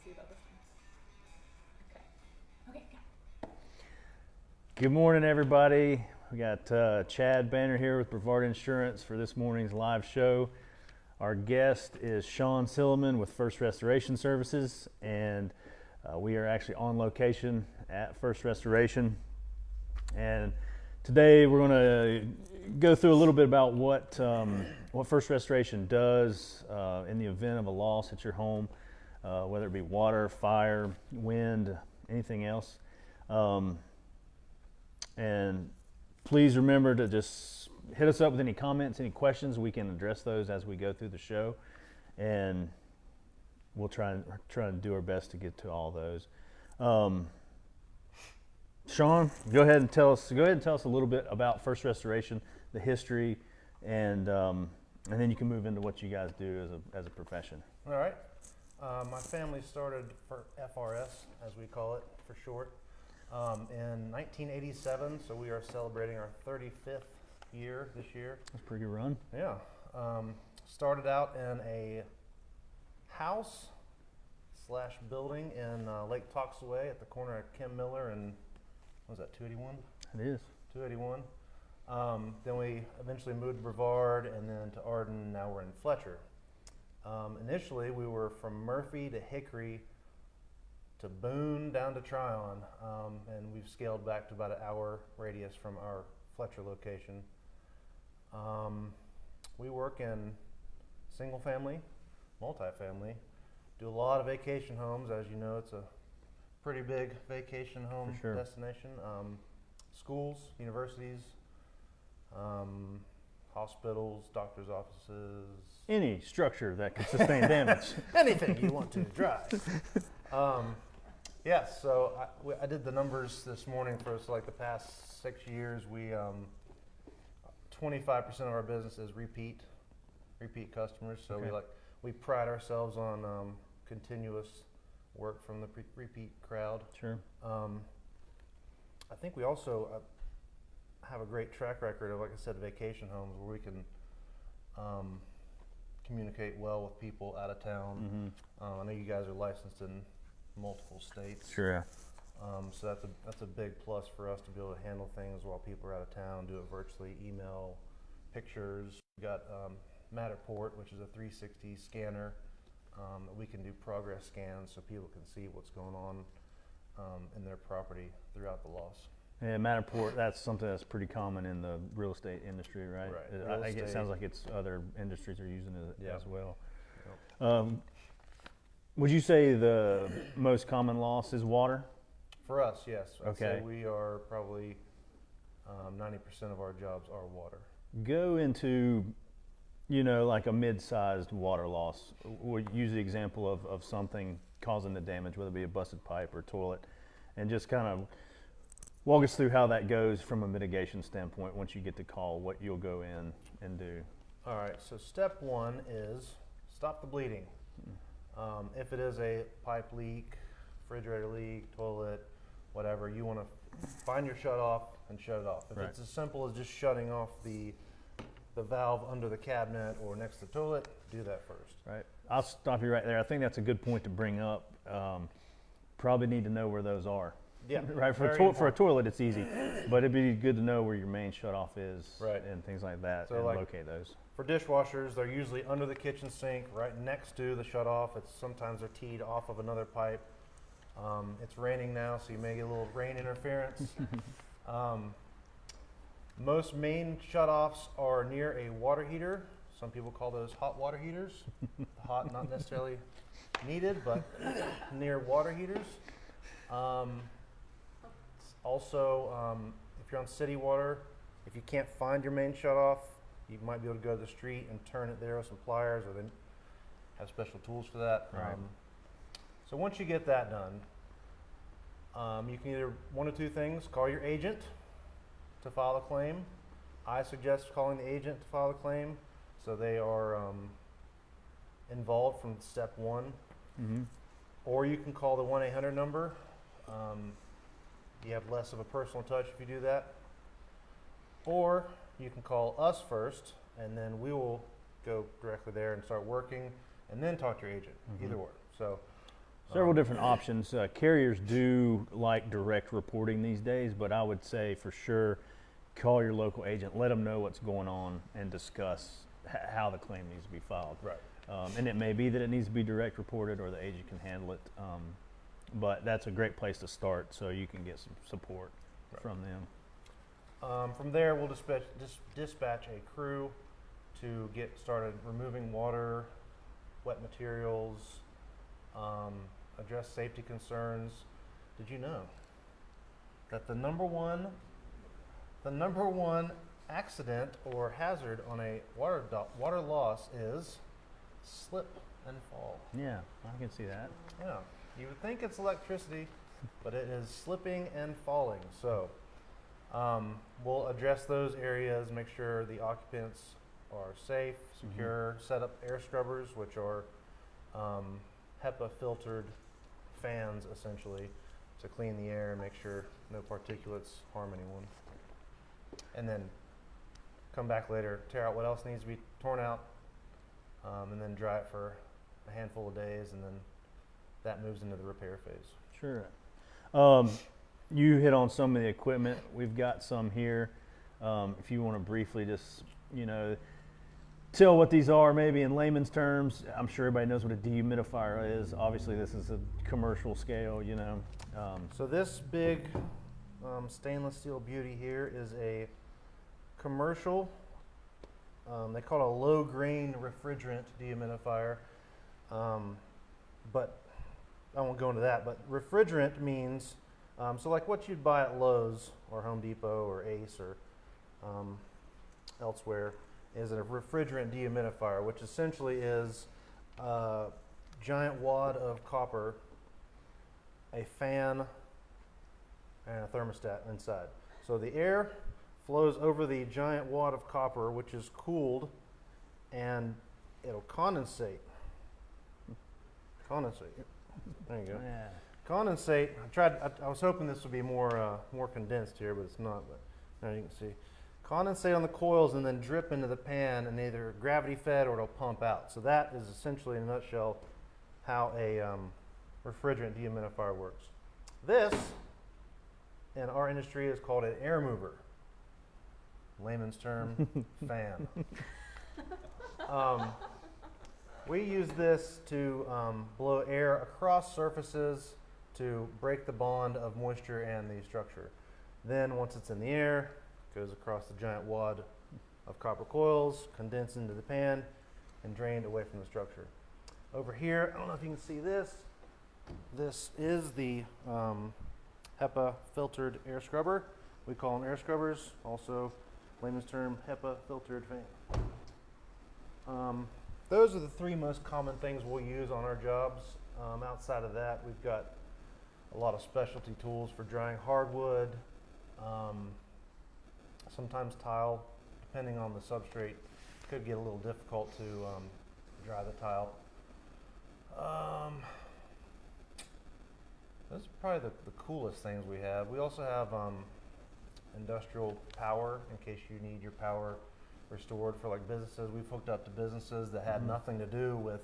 see about this one. Okay. Good morning, everybody. We got Chad Banner here with Brevard Insurance for this morning's live show. Our guest is Sean Silliman with First Restoration Services, and we are actually on location at First Restoration. And today we're going to go through a little bit about what First Restoration does in the event of a loss at your home, whether it be water, fire, wind, anything else. And please remember to just hit us up with any comments, any questions. We can address those as we go through the show, and we'll try and do our best to get to all those. Sean, go ahead and tell us a little bit about First Restoration, the history, and then you can move into what you guys do as a profession. All right. My family started for FRS, as we call it for short, in 1987. So we are celebrating our 35th year this year. That's a pretty good run. Yeah. Started out in a house/building in Lake Toxaway at the corner of Kim Miller and, what was that, 281? It is. 281. Then we eventually moved to Brevard and then to Arden. Now we're in Fletcher. Initially, we were from Murphy to Hickory to Boone down to Tryon, and we've scaled back to about an hour radius from our Fletcher location. We work in single family, multifamily, do a lot of vacation homes. As you know, it's a pretty big vacation home destination. Schools, universities, hospitals, doctor's offices. Any structure that can sustain damage. Anything you want to drive. So I did the numbers this morning for like the past 6 years. We 25% of our business is repeat customers. So we pride ourselves on continuous work from the repeat crowd. Sure. I think we also have a great track record of, like I said, vacation homes where we can communicate well with people out of town. I know you guys are licensed in multiple states. Sure. So that's a big plus for us to be able to handle things while people are out of town, do it virtually, email, pictures. We got Matterport, which is a 360 scanner that we can do progress scans so people can see what's going on in their property throughout the loss. Yeah, Matterport, that's something that's pretty common in the real estate industry, right? Right. It sounds like it's other industries are using it as well. Yep. Would you say the most common loss is water? For us, yes. I'd say Okay. we are probably 90% of our jobs are water. Go into, like a mid-sized water loss. We'll use the example of something causing the damage, whether it be a busted pipe or toilet, and just kind of walk us through how that goes from a mitigation standpoint once you get the call, what you'll go in and do. All right, so step one is stop the bleeding. If it is a pipe leak, refrigerator leak, toilet, whatever, you want to find your shut off and shut it off. If it's as simple as just shutting off the valve under the cabinet or next to the toilet, do that first. Right. I'll stop you right there. I think that's a good point to bring up. Probably need to know where those are. Yeah. Right. For a toilet, it's easy, but it'd be good to know where your main shutoff is, and things like that, and locate those. For dishwashers, they're usually under the kitchen sink, right next to the shutoff. Sometimes they're teed off of another pipe. It's raining now, so you may get a little rain interference. Most main shutoffs are near a water heater. Some people call those hot water heaters. Hot, not necessarily needed, but near water heaters. Also, if you're on city water, if you can't find your main shutoff, you might be able to go to the street and turn it there with some pliers, or they have special tools for that. Right. So once you get that done, you can either one of two things: call your agent to file a claim. I suggest calling the agent to file a claim, so they are involved from step one. Or you can call the 1-800 number. You have less of a personal touch if you do that. Or you can call us first, and then we will go directly there and start working, and then talk to your agent. Either or. So Several different options. Carriers do like direct reporting these days, but I would say for sure call your local agent, let them know what's going on, and discuss how the claim needs to be filed. Right. And it may be that it needs to be direct reported or the agent can handle it. But that's a great place to start so you can get some support from them. From there, we'll dispatch a crew to get started removing water, wet materials, address safety concerns. Did you know that the number one accident or hazard on a water loss is slip and fall? Yeah, I can see that. Yeah, you would think it's electricity, but it is slipping and falling. So we'll address those areas, make sure the occupants are safe, secure, set up air scrubbers, which are HEPA filtered fans essentially to clean the air and make sure no particulates harm anyone. And then come back later, tear out what else needs to be torn out, and then dry it for a handful of days, and then that moves into the repair phase. Sure. You hit on some of the equipment. We've got some here. If you want to briefly just, tell what these are maybe in layman's terms. I'm sure everybody knows what a dehumidifier is. Obviously, this is a commercial scale, So this big stainless steel beauty here is a commercial, they call it a low grain refrigerant dehumidifier, but I won't go into that. But refrigerant means, so like what you'd buy at Lowe's or Home Depot or Ace or elsewhere is a refrigerant dehumidifier, which essentially is a giant wad of copper, a fan, and a thermostat inside. So the air flows over the giant wad of copper, which is cooled, and it'll condensate. There you go. Yeah. Condensate. I was hoping this would be more condensed here, but it's not. But now you can see. Condensate on the coils and then drip into the pan, and either gravity fed or it'll pump out. So that is essentially, in a nutshell, how a refrigerant dehumidifier works. This, in our industry, is called an air mover. Layman's term, fan. We use this to blow air across surfaces to break the bond of moisture and the structure. Then once it's in the air, it goes across the giant wad of copper coils, condensed into the pan, and drained away from the structure. Over here, I don't know if you can see this. This is the HEPA filtered air scrubber. We call them air scrubbers, also layman's term, HEPA filtered fan. Those are the three most common things we'll use on our jobs. Outside of that, we've got a lot of specialty tools for drying hardwood, sometimes tile, depending on the substrate. Could get a little difficult to dry the tile. Those are probably the coolest things we have. We also have industrial power in case you need your power restored for like businesses. We've hooked up to businesses that had nothing to do with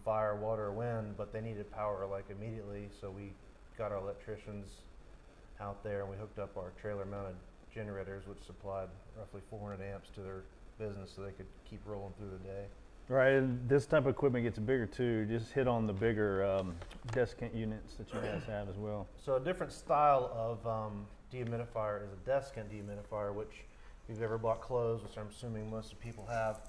fire, water, or wind, but they needed power like immediately. So we got our electricians out there and we hooked up our trailer mounted generators, which supplied roughly 400 amps to their business so they could keep rolling through the day. Right, and this type of equipment gets bigger too. Just hit on the bigger desiccant units that you guys have as well. So a different style of dehumidifier is a desiccant dehumidifier, which if you've ever bought clothes, which I'm assuming most of people have,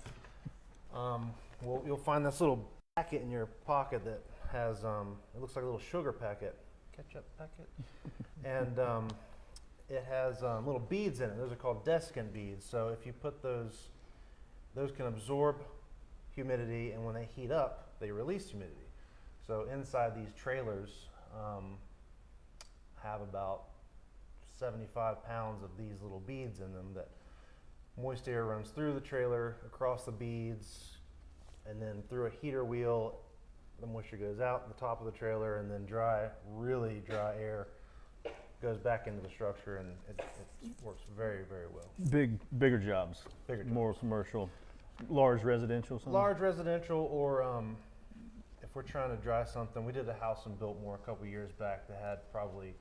you'll find this little packet in your pocket that has, it looks like a little sugar packet, ketchup packet, and it has little beads in it. Those are called desiccant beads. So if you put those can absorb humidity, and when they heat up, they release humidity. So inside these trailers have about 75 pounds of these little beads in them that moist air runs through the trailer, across the beads, and then through a heater wheel, the moisture goes out the top of the trailer, and then really dry air goes back into the structure, and it works very, very well. Bigger jobs. More commercial. Large residential, something? Large residential, or if if we're trying to dry something, we did a house in Biltmore a couple years back that had probably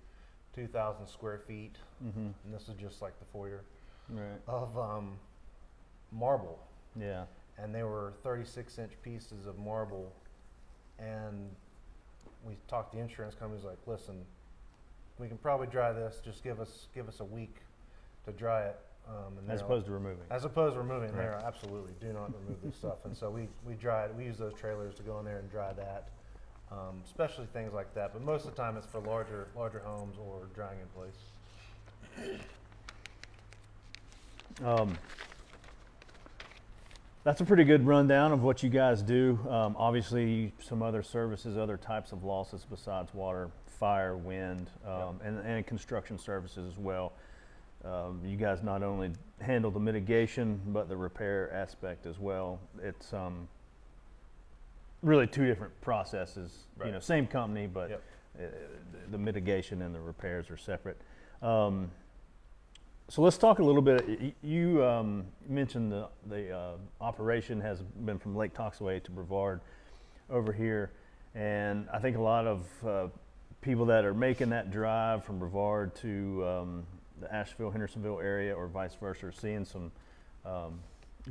2,000 square feet, Mm-hmm. and this is just like the foyer Right. of marble, Yeah. and they were 36-inch pieces of marble, and we talked to the insurance companies like, listen, we can probably dry this. Just give us a week to dry it. And As opposed to removing. as opposed to removing, Right. there, absolutely do not remove this stuff. And so we dried. We use those trailers to go in there and dry that, especially things like that. But most of the time, it's for larger homes or drying in place. That's a pretty good rundown of what you guys do. Obviously, some other services, other types of losses besides water, fire, wind, and construction services as well. You guys not only handle the mitigation, but the repair aspect as well. It's really two different processes. Right. You know, same company, but Yep. the mitigation and the repairs are separate. So let's talk a little bit. You mentioned the operation has been from Lake Toxaway to Brevard over here, and I think a lot of people that are making that drive from Brevard to the Asheville, Hendersonville area, or vice versa, are seeing some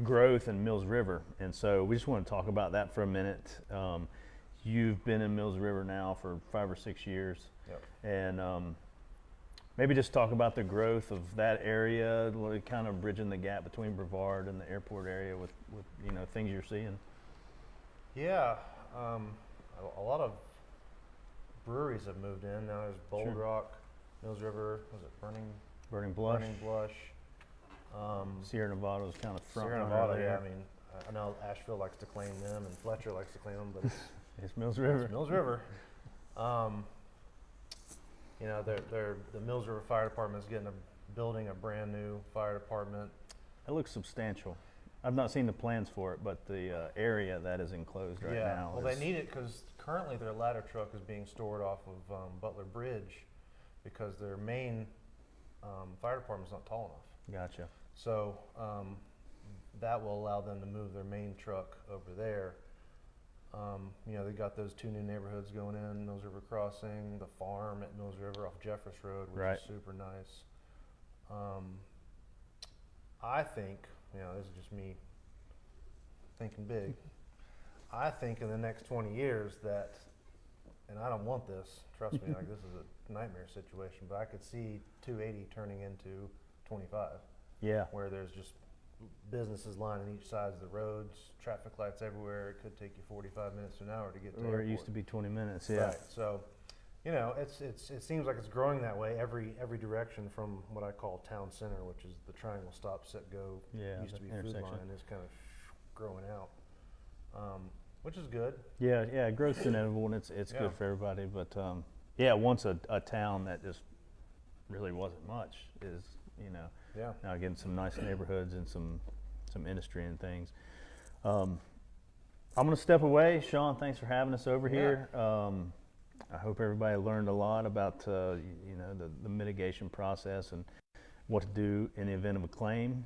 growth in Mills River, and so we just want to talk about that for a minute. You've been in Mills River now for 5 or 6 years, Yep. and maybe just talk about the growth of that area, like kind of bridging the gap between Brevard and the airport area with you know, things you're seeing. Yeah, a lot of breweries have moved in. Now there's Bold Sure. Rock, Mills River. Was it Burning Blush, Burning Blush. Sierra Nevada was kind of front Sierra runner Nevada, yeah. there. I mean, I know Asheville likes to claim them, and Fletcher likes to claim them, but It's Mills River. it's Mills River. You know, the Mills River Fire Department is building a brand new fire department. It looks substantial. I've not seen the plans for it, but the area that is enclosed right yeah, now. well, is, they need it because currently their ladder truck is being stored off of Butler Bridge because their main fire department is not tall enough. Gotcha. So that will allow them to move their main truck over there. You know, they got those 2 new neighborhoods going in, Mills River Crossing, the farm at Mills River off Jeffress Road, which Right. is super nice. I think, you know, this is just me thinking big. I think in the next 20 years that, and I don't want this, trust me, like this is a nightmare situation, but I could see 280 turning into 25, Yeah. where there's just businesses lining each side of the roads, traffic lights everywhere. It could take you 45 minutes to an hour to get to the Or it airport. used to be 20 minutes. Yeah. Right. So, you know, it seems like it's growing that way every direction from what I call town center, which is the triangle stop, sit, go. Yeah. Used the to be Food intersection. Line, is kind of growing out, which is good. Yeah, yeah, growth's inevitable and it's Yeah. good for everybody. But yeah, once a town that just really wasn't much is, you know, Yeah. now getting some nice neighborhoods and some industry and things. I'm gonna step away. Sean, thanks for having us over Yeah. here. I hope everybody learned a lot about you know, the mitigation process and what to do in the event of a claim.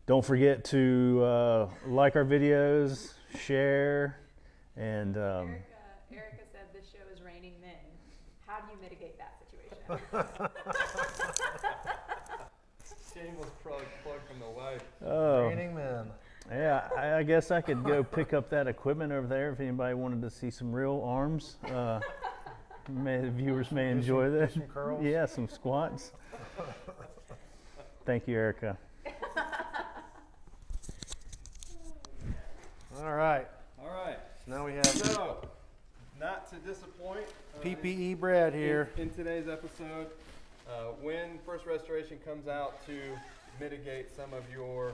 Don't forget to like our videos, share, and Erica said this show is raining men. How do you mitigate that situation? Shameless plug from the wife. oh, Raining men. yeah, I guess I could go pick up that equipment over there if anybody wanted to see some real arms. The viewers may enjoy do that. some curls? Yeah, some squats. Thank you, Erica. All right. All right. Now we have So, not to disappoint. PPE Brad here. In today's episode, when First Restoration comes out to mitigate some of your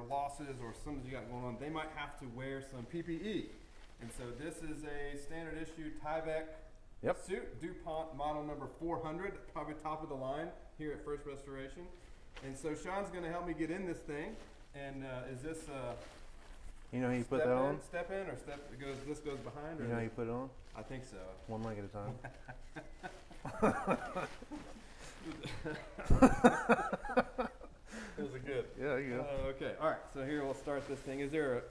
losses or something you got going on, they might have to wear some PPE. And so this is a standard issue Tyvek Yep. suit, DuPont model number 400, probably top of the line here at First Restoration. And so Sean's going to help me get in this thing. And is this You know how you put step that in, on? step in, or step? This goes behind, or You know how you put it on? I think so. One leg at a time. Those are good. Yeah, you go. Okay, all right. So here we'll start this thing. Is there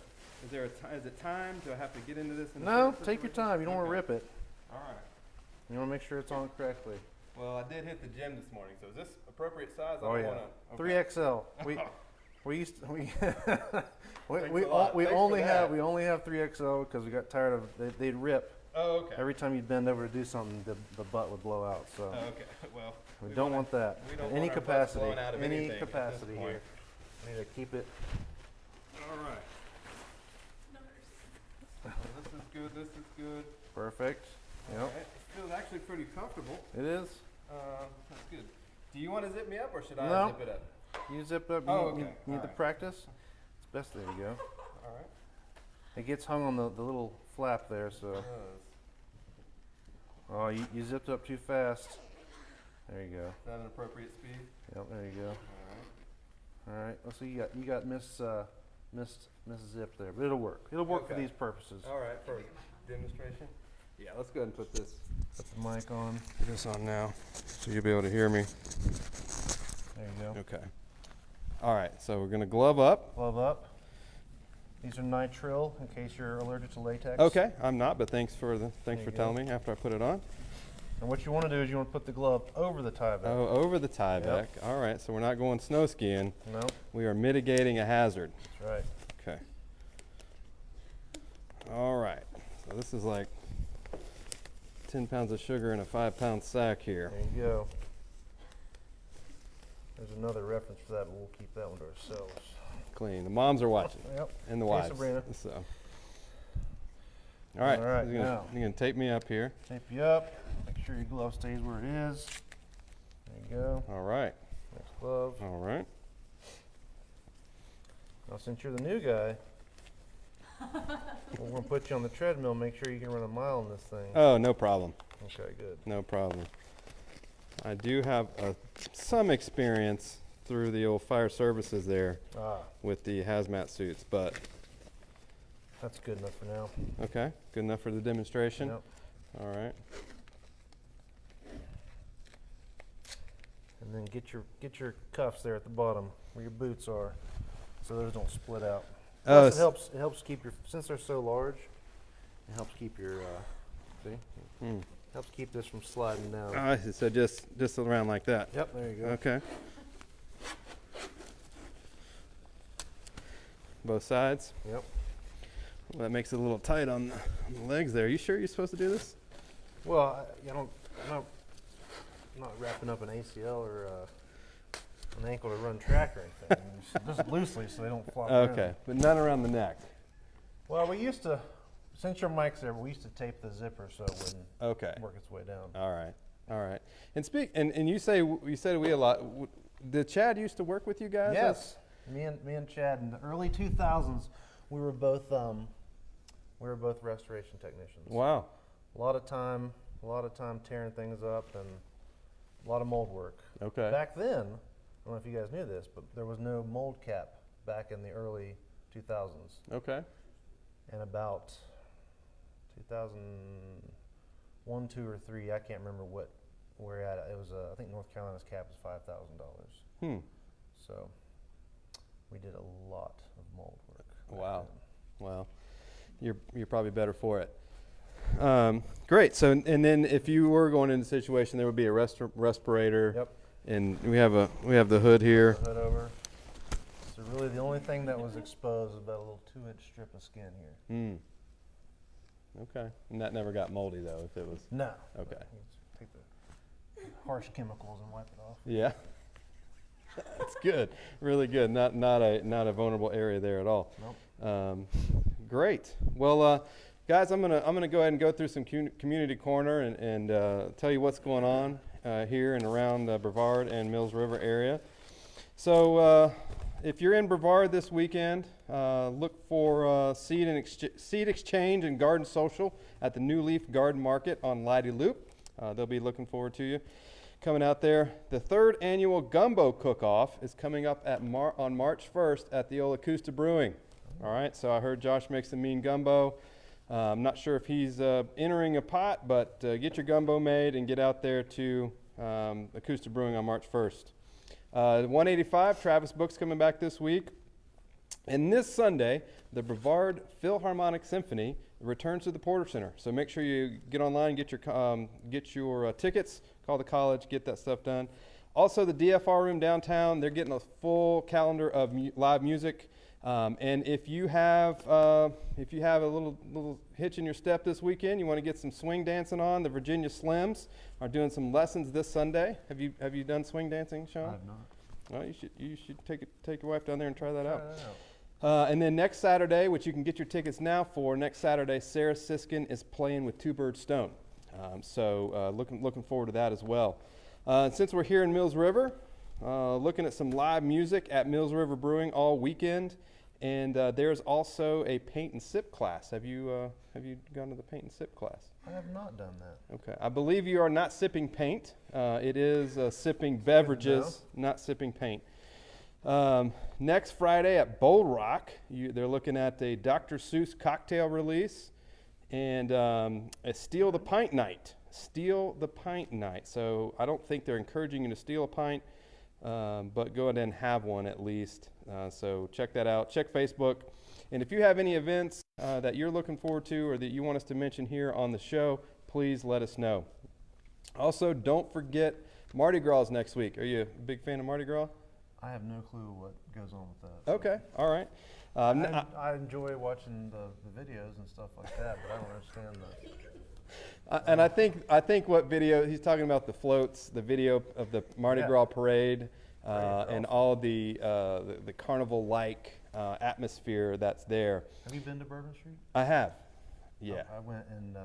Is there is it time? Do I have to get into this? In a No, certain take your situation? time. You don't want to Okay. rip it. All right. You want to make sure it's on correctly. Well, I did hit the gym this morning, so is this appropriate size? I Oh don't yeah, wanna, 3XL. We used to, we Thanks a lot. Thanks for only that. have 3XL because we got tired of they'd rip Oh, okay. every time you'd bend over to do something. The butt would blow out. So Oh, okay. Well, we don't want that. we don't In any want our butts capacity, blowing out of any anything at this capacity point. here. We need to keep it. All right. This is good. This is good. Perfect. All Yep. right. It feels actually pretty comfortable. It is. That's good. Do you want to zip me up, or should I No. zip it up? You zip up. Oh, you okay. need the Alright. practice. It's best. There you go. All right. It gets hung on the little flap there. So. Oh, you zipped up too fast. There you go. Is that an appropriate speed? Yep. There you go. All right. All right. Let's see. You got miss zip there, but it'll work. It'll work for Okay. these purposes. All right. For demonstration. Yeah. Let's go ahead and put this Put the mic on. on now, so you'll be able to hear me. There you go. Okay. All right. So we're gonna glove up. Glove up. These are nitrile in case you're allergic to latex. Okay. I'm not, but thanks for you telling me after I put it on. And what you want to do is you want to put the glove over the tie back. Oh, over the tie Yep. back. All right. So we're not going snow skiing. No, We are mitigating a hazard. that's right. Okay. All right. So this is like 10 pounds of sugar in a 5-pound sack here. There you go. There's another reference for that, but we'll keep that one to ourselves. Clean. The moms are watching, Yep. and the Hey, wives. Sabrina. So. All right. All right, You're gonna tape me up here. Tape you up. Make sure your glove stays where it is. There you go. All right. Next glove. All right. Now, since you're the new guy, we're going to put you on the treadmill. Make sure you can run a mile on this thing. Oh, no problem. Okay, good. No problem. I do have some experience through the old fire services there Ah, with the hazmat suits, but that's good enough for now. okay. Good enough for the demonstration. Yep. All right. And then get your cuffs there at the bottom where your boots are, so those don't split out. Oh, Plus it helps keep your, since they're so large, it helps keep your helps keep this from sliding down. I see. So just around like that. Yep, there you go. Okay. Both sides. Yep. Well, that makes it a little tight on the legs there. You sure you're supposed to do this? Well, I'm not wrapping up an ACL or an ankle to run track or anything. Just loosely so they don't flop around. Okay, but none around the neck. Well, we used to, since your mic's there, we used to tape the zipper so it wouldn't Okay. work its way down. All right. All right. And you said we a lot. Did Chad used to work with you guys? Yes, me and Chad in the early 2000s, we were both restoration technicians. Wow. A lot of time tearing things up and a lot of mold work. Okay. Back then, I don't know if you guys knew this, but there was no mold cap back in the early 2000s. Okay. And about 2001, 2, or 3, I can't remember where at. It was I think North Carolina's cap was $5,000. So we did a lot of mold work. back Wow. then. Well, you're probably better for it. Great. So and then if you were going into a situation, there would be a respirator. Yep. And we have the hood here. Hood over. So really, the only thing that was exposed was about a little 2-inch strip of skin here. Okay. And that never got moldy though, if it was. No. Okay. You take the harsh chemicals and wipe it off. Yeah. That's good. Really good. Not a vulnerable area there at all. Nope. Great. Well, guys, I'm gonna go ahead and go through some community corner and tell you what's going on here and around the Brevard and Mills River area. So if you're in Brevard this weekend, look for seed exchange and garden social at the New Leaf Garden Market on Leidy Loop. They'll be looking forward to you coming out there. The 3rd annual Gumbo Cook-Off is coming up on March 1st at the Old Acosta Brewing. All right, so I heard Josh makes some mean gumbo. I'm not sure if he's entering a pot, but get your gumbo made and get out there to Acosta Brewing on March 1st. 185, Travis Book's coming back this week. And this Sunday, the Brevard Philharmonic Symphony returns to the Porter Center. So make sure you get online, get your tickets, call the college, get that stuff done. Also, the DFR room downtown, they're getting a full calendar of live music. And if you have a little hitch in your step this weekend, you want to get some swing dancing on, the Virginia Slims are doing some lessons this Sunday. Have you done swing dancing, Sean? I have not. Well, you should take your wife down there and try that out. And then next Saturday, which you can get your tickets now for, next Saturday, Sarah Siskin is playing with Two Bird Stone. So looking forward to that as well. Since we're here in Mills River, looking at some live music at Mills River Brewing all weekend. And there's also a paint and sip class. Have you gone to the paint and sip class? I have not done that. Okay. I believe you are not sipping paint. It is sipping beverages, not sipping paint. Next Friday at Bold Rock, they're looking at a Dr. Seuss cocktail release and a Steal the Pint night. Steal the Pint night. So I don't think they're encouraging you to steal a pint, but go ahead and have one at least. So check that out. Check Facebook. And if you have any events that you're looking forward to or that you want us to mention here on the show, please let us know. Also, don't forget Mardi Gras next week. Are you a big fan of Mardi Gras? I have no clue what goes on with that. So. Okay, all right. I enjoy watching the videos and stuff like that, but I don't understand that. And I think what video he's talking about, the floats, the video of the Mardi Gras parade, and all the carnival-like atmosphere that's there. Have you been to Bourbon Street? I have. Yeah. I went in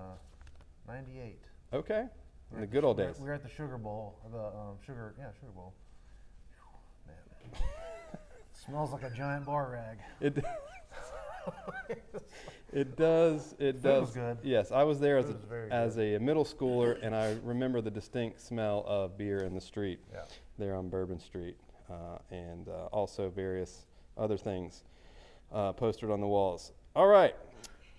'98. Okay. In the good old days. We were at the Sugar Bowl, Sugar Bowl. Man, smells like a giant bar rag. It does. It was good. Yes, I was there as a middle schooler, and I remember the distinct smell of beer in the street there on Bourbon Street, and also various other things posted on the walls. All right,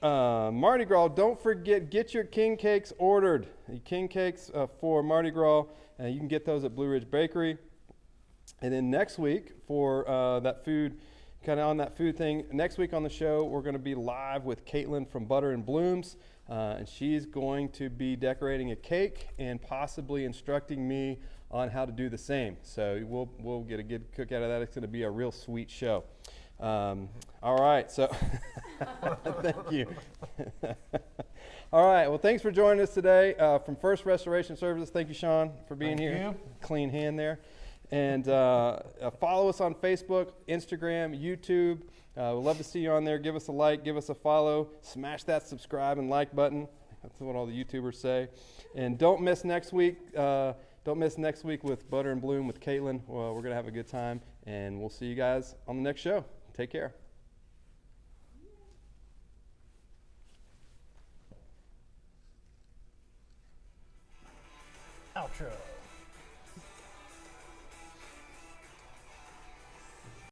Mardi Gras. Don't forget, get your king cakes ordered. The king cakes for Mardi Gras, you can get those at Blue Ridge Bakery. And then next week for that food. Kind of on that food thing. Next week on the show, we're going to be live with Caitlin from Butter and Blooms, and she's going to be decorating a cake and possibly instructing me on how to do the same. So we'll get a good cook out of that. It's going to be a real sweet show. All right, so thank you. All right, well, thanks for joining us today from First Restoration Services. Thank you, Sean, for being here. Thank you. Clean hand there. And follow us on Facebook, Instagram, YouTube. We'd love to see you on there. Give us a like, give us a follow. Smash that subscribe and like button. That's what all the YouTubers say. And don't miss next week. Don't miss next week with Butter and Bloom with Caitlin. Well, we're going to have a good time. And we'll see you guys on the next show. Take care.